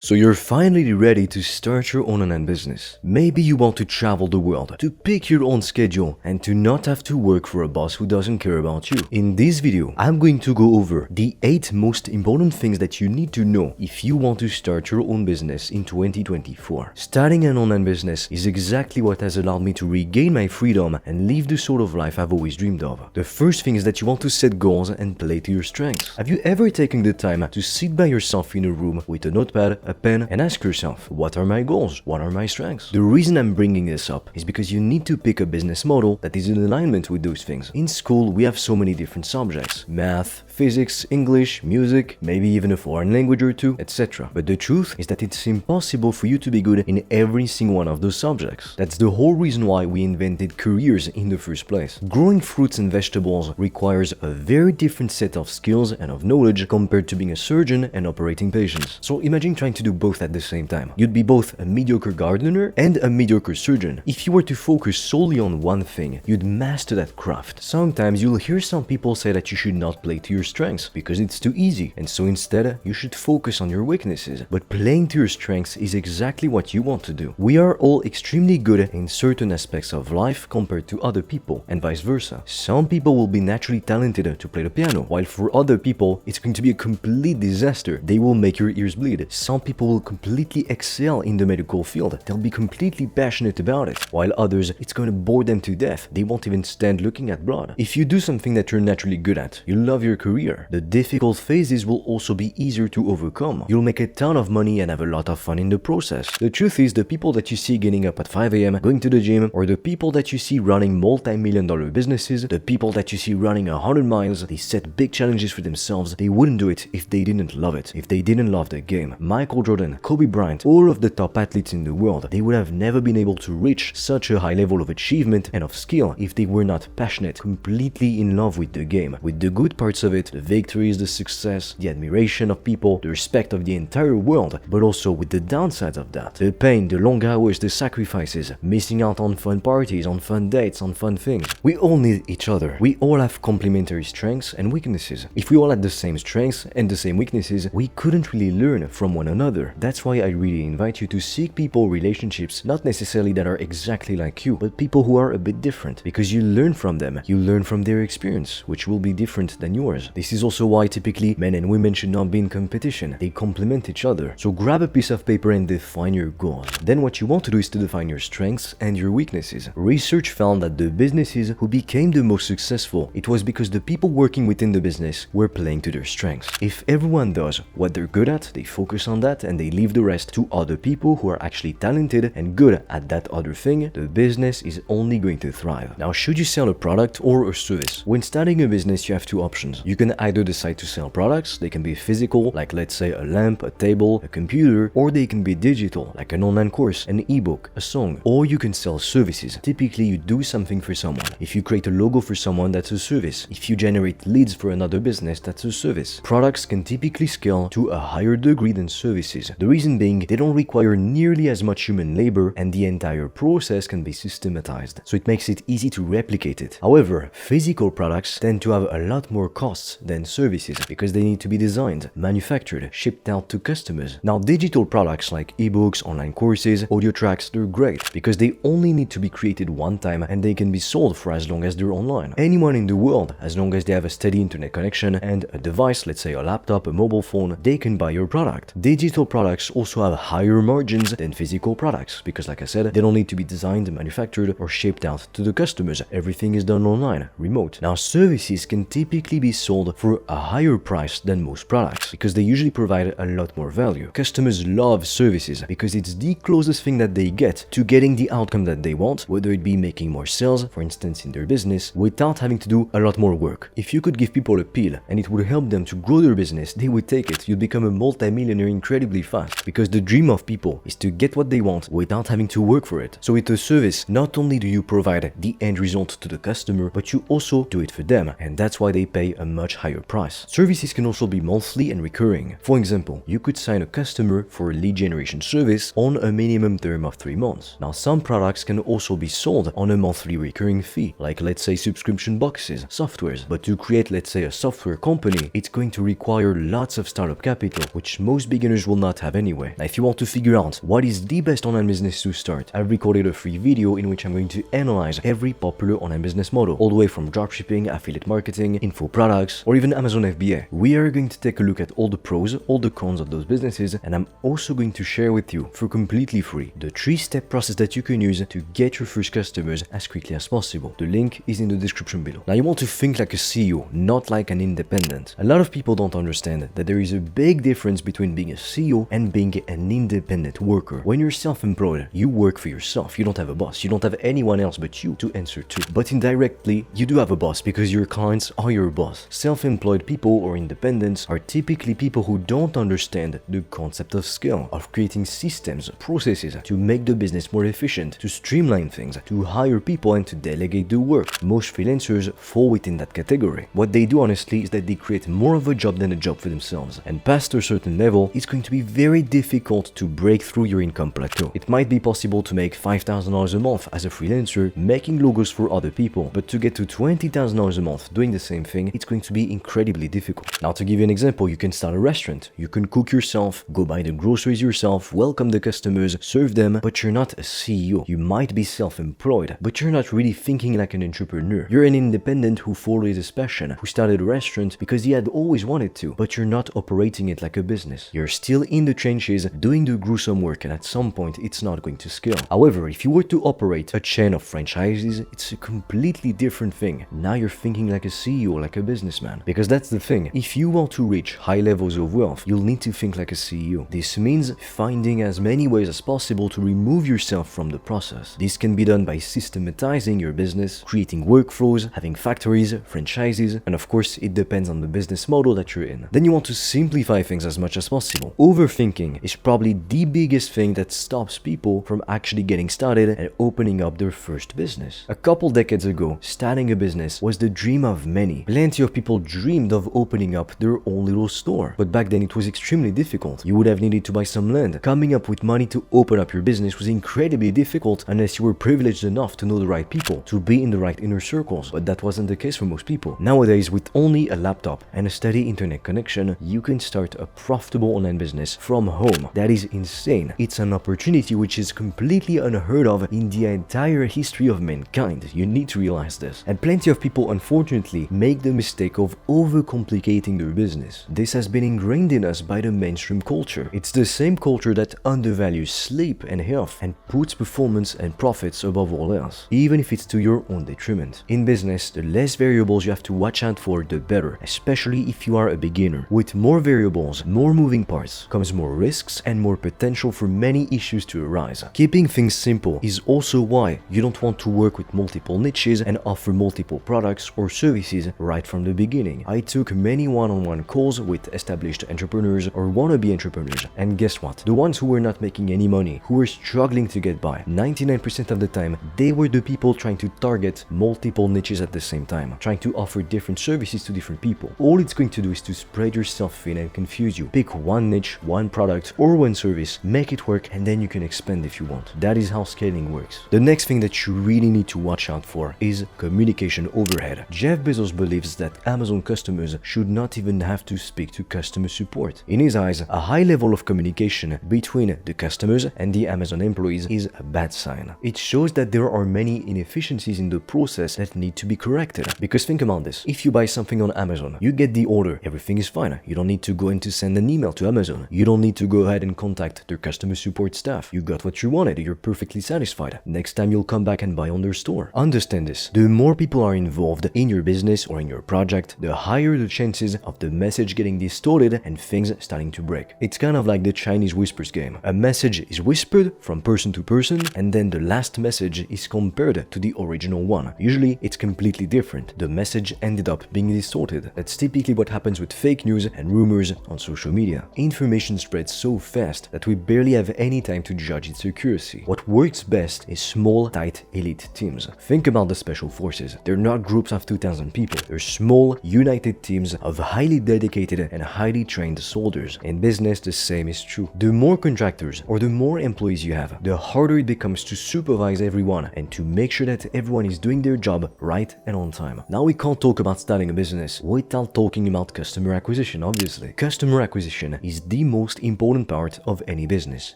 So you're finally ready to start your own online business. Maybe you want to travel the world, to pick your own schedule, and to not have to work for a boss who doesn't care about you. In this video, I'm going to go over the 8 most important things that you need to know if you want to start your own business in 2024. Starting an online business is exactly what has allowed me to regain my freedom and live the sort of life I've always dreamed of. The first thing is that you want to set goals and play to your strengths. Have you ever taken the time to sit by yourself in a room with a notepad, a pen, and ask yourself, what are my goals? What are my strengths? The reason I'm bringing this up is because you need to pick a business model that is in alignment with those things. In school, we have so many different subjects: math, physics, English, music, maybe even a foreign language or two, etc. But the truth is that it's impossible for you to be good in every single one of those subjects. That's the whole reason why we invented careers in the first place. Growing fruits and vegetables requires a very different set of skills and of knowledge compared to being a surgeon and operating patients. So imagine trying to do both at the same time. You'd be both a mediocre gardener and a mediocre surgeon. If you were to focus solely on one thing, you'd master that craft. Sometimes you'll hear some people say that you should not play to your strengths because it's too easy, and so instead you should focus on your weaknesses. But playing to your strengths is exactly what you want to do. We are all extremely good in certain aspects of life compared to other people, and vice versa. Some people will be naturally talented to play the piano, while for other people it's going to be a complete disaster. They will make your ears bleed. Some people will completely excel in the medical field. They'll be completely passionate about it, while others, it's going to bore them to death. They won't even stand looking at blood. If you do something that you're naturally good at, you'll love your career. The difficult phases will also be easier to overcome. You'll make a ton of money and have a lot of fun in the process. The truth is, the people that you see getting up at 5 a.m., going to the gym, or the people that you see running multi-million-dollar businesses, the people that you see running 100 miles, they set big challenges for themselves. They wouldn't do it if they didn't love it, if they didn't love the game. Michael Jordan, Kobe Bryant, all of the top athletes in the world, they would have never been able to reach such a high level of achievement and of skill if they were not passionate, completely in love with the game, with the good parts of it, the victories, the success, the admiration of people, the respect of the entire world, but also with the downsides of that. The pain, the long hours, the sacrifices, missing out on fun parties, on fun dates, on fun things. We all need each other. We all have complementary strengths and weaknesses. If we all had the same strengths and the same weaknesses, we couldn't really learn from one another. That's why I really invite you to seek relationships, not necessarily that are exactly like you, but people who are a bit different, because you learn from them. You learn from their experience, which will be different than yours. This is also why typically men and women should not be in competition. They complement each other. So grab a piece of paper and define your goals. Then what you want to do is to define your strengths and your weaknesses. Research found that the businesses who became the most successful, it was because the people working within the business were playing to their strengths. If everyone does what they're good at, they focus on that and they leave the rest to other people who are actually talented and good at that other thing, the business is only going to thrive. Now, should you sell a product or a service? When starting a business, you have 2 options. You can either decide to sell products. They can be physical, like let's say a lamp, a table, a computer, or they can be digital, like an online course, an ebook, a song. Or you can sell services. Typically, you do something for someone. If you create a logo for someone, that's a service. If you generate leads for another business, that's a service. Products can typically scale to a higher degree than services. The reason being, they don't require nearly as much human labor and the entire process can be systematized, so it makes it easy to replicate it. However, physical products tend to have a lot more costs than services because they need to be designed, manufactured, shipped out to customers. Now, digital products like ebooks, online courses, audio tracks, they're great because they only need to be created one time and they can be sold for as long as they're online. Anyone in the world, as long as they have a steady internet connection and a device, let's say a laptop, a mobile phone, they can buy your product. Digital products also have higher margins than physical products because, like I said, they don't need to be designed, manufactured, or shipped out to the customers. Everything is done online, remote. Now, services can typically be sold for a higher price than most products because they usually provide a lot more value. Customers love services because it's the closest thing that they get to getting the outcome that they want, whether it be making more sales, for instance, in their business, without having to do a lot more work. If you could give people a pill and it would help them to grow their business, they would take it. You'd become a multi-millionaire incredibly fast because the dream of people is to get what they want without having to work for it. So with a service, not only do you provide the end result to the customer, but you also do it for them, and that's why they pay a much higher price. Services can also be monthly and recurring. For example, you could sign a customer for a lead generation service on a minimum term of 3 months. Now, some products can also be sold on a monthly recurring fee, like let's say subscription boxes, softwares. But to create, let's say, a software company, it's going to require lots of startup capital, which most beginners will not have anyway. Now, if you want to figure out what is the best online business to start, I've recorded a free video in which I'm going to analyze every popular online business model, all the way from dropshipping, affiliate marketing, info products, or even Amazon FBA. We are going to take a look at all the pros, all the cons of those businesses, and I'm also going to share with you, for completely free, the 3-step process that you can use to get your first customers as quickly as possible. The link is in the description below. Now, you want to think like a CEO, not like an independent. A lot of people don't understand that there is a big difference between being a CEO and being an independent worker. When you're self-employed, you work for yourself. You don't have a boss. You don't have anyone else but you to answer to. But indirectly, you do have a boss because your clients are your boss. Self-employed people or independents are typically people who don't understand the concept of scale, of creating systems, processes to make the business more efficient, to streamline things, to hire people and to delegate the work. Most freelancers fall within that category. What they do honestly is that they create more of a job than a job for themselves. And past a certain level, it's going to be very difficult to break through your income plateau. It might be possible to make $5,000 a month as a freelancer making logos for other people, but to get to $20,000 a month doing the same thing, it's going to be incredibly difficult. Now, to give you an example, you can start a restaurant. You can cook yourself, go buy the groceries yourself, welcome the customers, serve them, but you're not a CEO. You might be self-employed, but you're not really thinking like an entrepreneur. You're an independent who follows his passion, who started a restaurant because he had always wanted to, but you're not operating it like a business. You're still in the trenches doing the gruesome work, and at some point it's not going to scale. However, if you were to operate a chain of franchises, it's a completely different thing. Now you're thinking like a CEO, like a businessman. Because that's the thing, if you want to reach high levels of wealth, you'll need to think like a CEO. This means finding as many ways as possible to remove yourself from the process. This can be done by systematizing your business, creating workflows, having factories, franchises, and of course it depends on the business model that you're in. Then you want to simplify things as much as possible. Overthinking is probably the biggest thing that stops people from actually getting started and opening up their first business. A couple decades ago, starting a business was the dream of many. Plenty of people dreamed of opening up their own little store, but back then it was extremely difficult. You would have needed to buy some land. Coming up with money to open up your business was incredibly difficult unless you were privileged enough to know the right people, to be in the right inner circles, but that wasn't the case for most people. Nowadays, with only a laptop and a steady internet connection, you can start a profitable online business from home. That is insane. It's an opportunity which is completely unheard of in the entire history of mankind. You need to realize this. And plenty of people unfortunately make the mistake of overcomplicating their business. This has been ingrained in us by the mainstream culture. It's the same culture that undervalues sleep and health and puts performance and profits above all else, even if it's to your own detriment. In business, the less variables you have to watch out for, the better, especially if you are a beginner. With more variables, more moving parts, comes more risks and more potential for many issues to arise. Keeping things simple is also why you don't want to work with multiple niches and offer multiple products or services right from the beginning. I took many one-on-one calls with established entrepreneurs or wannabe entrepreneurs, and guess what? The ones who were not making any money, who were struggling to get by, 99% of the time, they were the people trying to target multiple niches at the same time, trying to offer different services to different people. All it's going to do is to spread yourself thin and confuse you. Pick one niche, one product, or one service, make it work, and then you can expand if you want. That is how scaling works. The next thing that you really need to watch out for is communication overhead. Jeff Bezos believes that Amazon customers should not even have to speak to customer support. In his eyes, a high level of communication between the customers and the Amazon employees is a bad sign. It shows that there are many inefficiencies in the process that need to be corrected. Because think about this, if you buy something on Amazon, you get the order, everything is fine. You don't need to go in to send an email to Amazon. You don't need to go ahead and contact their customer support staff. You got what you wanted, you're perfectly satisfied. Next time you'll come back and buy on their store. Understand this, the more people are involved in your business or in your project, the higher the chances of the message getting distorted and things starting to break. It's kind of like the Chinese whispers game. A message is whispered from person to person, and then the last message is compared to the original one. Usually it's completely different. The message ended up being distorted. That's typically what happens with fake news and rumors on social media. Information spreads so fast that we barely have any time to judge its accuracy. What works best is small, tight, elite teams. Think about the special forces. They're not groups of 2,000 people. They're small, united teams of highly dedicated and highly trained soldiers. In business, the same is true. The more contractors or the more employees you have, the harder it becomes to supervise everyone and to make sure that everyone is doing their job right and on time. Now, we can't talk about starting a business without talking about customer acquisition, obviously. Customer acquisition is the the most important part of any business.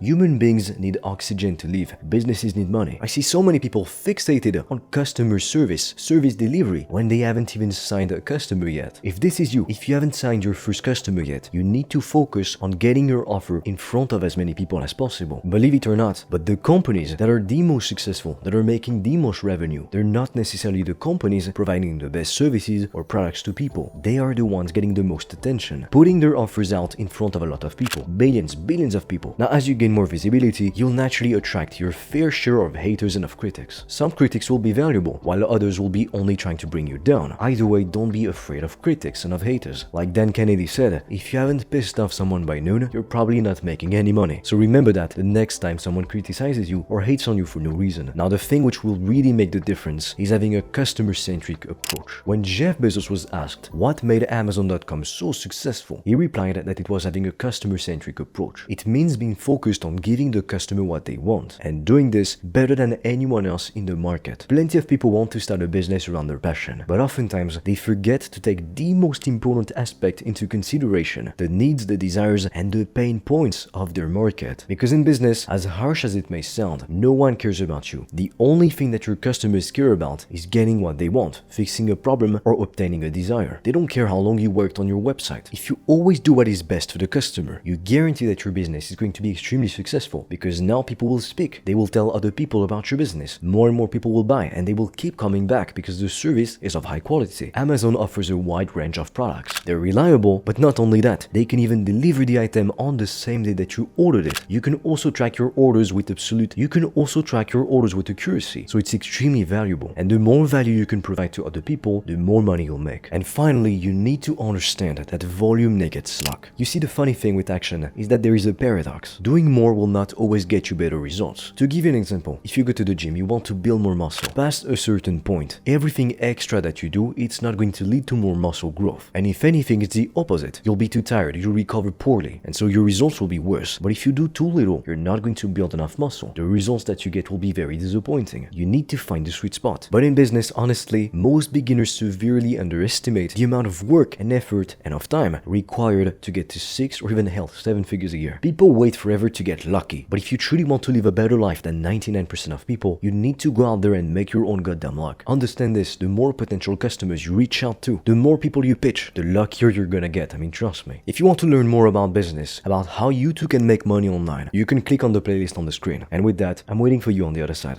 Human beings need oxygen to live. Businesses need money. I see so many people fixated on customer service delivery, when they haven't even signed a customer yet. If this is you, if you haven't signed your first customer yet, you need to focus on getting your offer in front of as many people as possible. Believe it or not, but the companies that are the most successful, that are making the most revenue, they're not necessarily the companies providing the best services or products to people. They are the ones getting the most attention, putting their offers out in front of a lot of people, billions of people. Now, as you gain more visibility, you'll naturally attract your fair share of haters and of critics. Some critics will be valuable, while others will be only trying to bring you down. Either way, don't be afraid of critics and of haters. Like Dan Kennedy said, if you haven't pissed off someone by noon, you're probably not making any money. So remember that the next time someone criticizes you or hates on you for no reason. Now, the thing which will really make the difference is having a customer-centric approach. When Jeff Bezos was asked what made Amazon.com so successful, he replied that it was having a customer-centric approach. It means being focused on giving the customer what they want and doing this better than anyone else in the market. Plenty of people want to start a business around their passion, but oftentimes they forget to take the most important aspect into consideration: the needs, the desires, and the pain points of their market. Because in business, as harsh as it may sound, no one cares about you. The only thing that your customers care about is getting what they want, fixing a problem, or obtaining a desire. They don't care how long you worked on your website. If you always do what is best for the customer, you guarantee that your business is going to be extremely successful, because now people will speak. They will tell other people about your business. More and more people will buy, and they will keep coming back because the service is of high quality. Amazon offers a wide range of products. They're reliable, but not only that, they can even deliver the item on the same day that you ordered it. You can also track your orders with accuracy, so it's extremely valuable. And the more value you can provide to other people, the more money you'll make. And finally, you need to understand that volume negate luck. You see, the funny thing with action is that there is a paradox. Doing more will not always get you better results. To give you an example, if you go to the gym, you want to build more muscle. Past a certain point, everything extra that you do, it's not going to lead to more muscle growth. And if anything, it's the opposite. You'll be too tired, you'll recover poorly, and so your results will be worse. But if you do too little, you're not going to build enough muscle. The results that you get will be very disappointing. You need to find the sweet spot. But in business, honestly, most beginners severely underestimate the amount of work and effort and of time required to get to 6 or even hell 7 figures a year. People wait forever to get lucky. But if you truly want to live a better life than 99% of people, you need to go out there and make your own goddamn luck. Understand this: the more potential customers you reach out to, the more people you pitch, the luckier you're gonna get. I mean, trust me. If you want to learn more about business, about how you too can make money online, you can click on the playlist on the screen. And with that, I'm waiting for you on the other side.